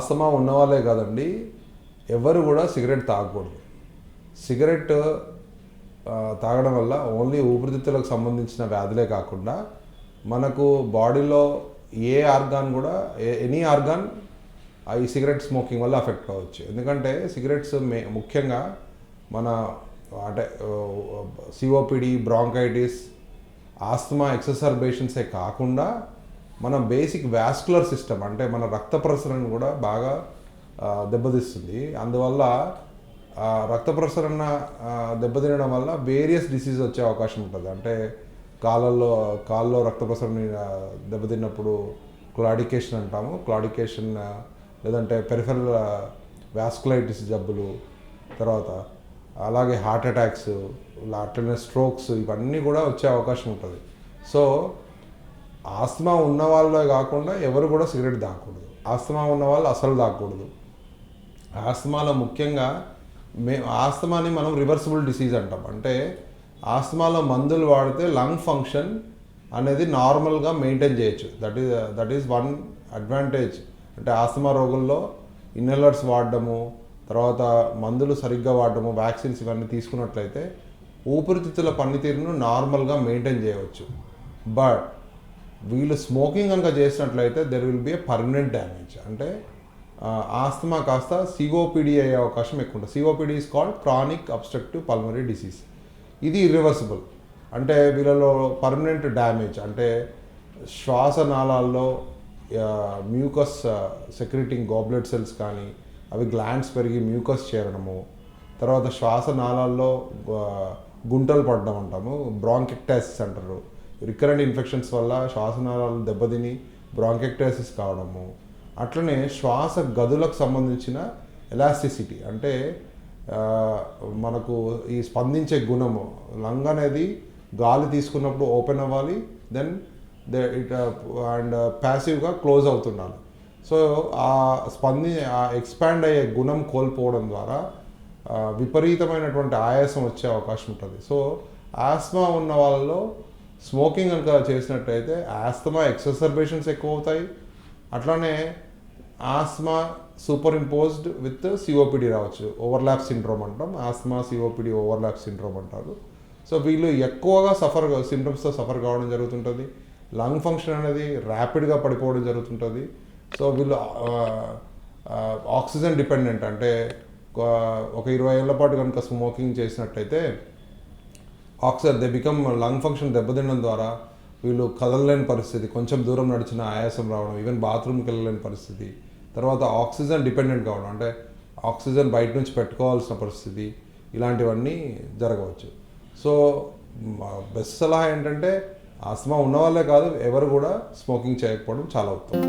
Asthma ఉన్నవాళ్ళే కాదండి, ఎవరు కూడా సిగరెట్ తాగకూడదు. సిగరెట్ తాగడం వల్ల ఓన్లీ ఊపిరితిత్తులకు సంబంధించిన వ్యాధులే కాకుండా మనకు బాడీలో ఏ ఆర్గాన్ కూడా ఎనీ ఆర్గాన్ ఈ సిగరెట్ స్మోకింగ్ వల్ల అఫెక్ట్ కావచ్చు. ఎందుకంటే సిగరెట్స్ ముఖ్యంగా మన అంటే సిఓపిడి, బ్రాంకైటిస్, ఆస్తమా ఎక్ససర్బేషన్సే కాకుండా మన బేసిక్ వాస్కులర్ సిస్టమ్ అంటే మన రక్త ప్రసరణ కూడా బాగా దెబ్బతీస్తుంది. అందువల్ల రక్త ప్రసరణ దెబ్బతినడం వల్ల వేరియస్ డిసీజ్ వచ్చే అవకాశం ఉంటుంది. అంటే కాళ్ళలో రక్త ప్రసరణ దెబ్బతిన్నప్పుడు క్లాడికేషన్ అంటాము. క్లాడికేషన్ లేదంటే పెరిఫెరల్ వాస్కులైటిస్ జబ్బులు, తర్వాత అలాగే హార్ట్ అటాక్స్, అట్లనే స్ట్రోక్స్, ఇవన్నీ కూడా వచ్చే అవకాశం ఉంటుంది. సో ఆస్తమా ఉన్న వాళ్ళే కాకుండా ఎవరు కూడా సిగరెట్ తాగకూడదు. ఆస్తమా ఉన్న వాళ్ళు అసలు తాగకూడదు. ఆస్తమాలో ముఖ్యంగా ఆస్తమాని మనం రివర్సిబుల్ డిసీజ్ అంటాం. అంటే ఆస్తమాలో మందులు వాడితే లంగ్ ఫంక్షన్ అనేది నార్మల్గా మెయింటైన్ చేయొచ్చు. That is one advantage. అంటే ఆస్తమా రోగుల్లో ఇన్హేలర్స్ వాడడము, తర్వాత మందులు సరిగ్గా వాడడము, వ్యాక్సిన్స్ ఇవన్నీ తీసుకున్నట్లయితే ఊపిరితిత్తుల పనితీరును నార్మల్గా మెయింటైన్ చేయవచ్చు. బట్ వీళ్ళు స్మోకింగ్ కనుక చేసినట్లయితే there will be a permanent damage. అంటే ఆస్తమా కాస్త సిఓపిడి అయ్యే అవకాశం ఎక్కువ ఉంటుంది. COPD is called chronic obstructive pulmonary disease. ఇది ఇర్రివర్సిబుల్. అంటే వీళ్ళలో పర్మనెంట్ డ్యామేజ్, అంటే శ్వాసనాళాల్లో మ్యూకస్ సెక్రెటింగ్ గాబ్లెట్ సెల్స్ కానీ అవి గ్లాండ్స్ పెరిగి మ్యూకస్ చేరడము, తర్వాత శ్వాసనాళాల్లో గుంటలు పడడం అంటాము, బ్రాంకెక్టైసిస్ అంటారు. రికరెంట్ ఇన్ఫెక్షన్స్ వల్ల శ్వాసనాళాలు దెబ్బతిని బ్రాంకెక్టైసిస్ కావడము. అట్లనే శ్వాస గదులకు సంబంధించిన ఎలాస్టిసిటీ, అంటే మనకు ఈ స్పందించే గుణము, లంగ్ అనేది గాలి తీసుకున్నప్పుడు ఓపెన్ అవ్వాలి, దెన్ అండ్ ప్యాసివ్గా క్లోజ్ అవుతుండాలి. సో ఆ ఎక్స్పాండ్ అయ్యే గుణం కోల్పోవడం ద్వారా విపరీతమైనటువంటి ఆయాసం వచ్చే అవకాశం ఉంటుంది. సో ఆస్తమా ఉన్న వాళ్ళలో స్మోకింగ్ కనుక చేసినట్టయితే ఆస్తమా ఎక్ససర్బేషన్స్ ఎక్కువ అవుతాయి. అట్లానే asthma super imposed with COPD రావచ్చు. ఓవర్లాప్ సిండ్రోమ్ అంటాం. ఆస్తమా సిఓపిడి ఓవర్లాప్ సిండ్రోమ్ అంటారు. సో వీళ్ళు ఎక్కువగా సిండ్రోమ్స్తో సఫర్ కావడం జరుగుతుంటుంది. లంగ్ ఫంక్షన్ అనేది ర్యాపిడ్గా పడిపోవడం జరుగుతుంటుంది. సో వీళ్ళు ఆక్సిజన్ డిపెండెంట్, అంటే ఒక 20 ఏళ్ల పాటు కనుక స్మోకింగ్ చేసినట్టయితే దే బికమ్ లంగ్ ఫంక్షన్ దెబ్బతినడం ద్వారా వీళ్ళు కదలలేని పరిస్థితి, కొంచెం దూరం నడిచిన ఆయాసం రావడం, ఈవెన్ బాత్రూమ్కి వెళ్ళలేని పరిస్థితి, తర్వాత ఆక్సిజన్ డిపెండెంట్ కావడం, అంటే ఆక్సిజన్ బయట నుంచి పెట్టుకోవాల్సిన పరిస్థితి, ఇలాంటివన్నీ జరగవచ్చు. సో బెస్ట్ సలహా ఏంటంటే ఆస్తమా ఉన్నవాళ్ళే కాదు, ఎవరు కూడా స్మోకింగ్ చేయకపోవడం చాలా ఉత్తమం.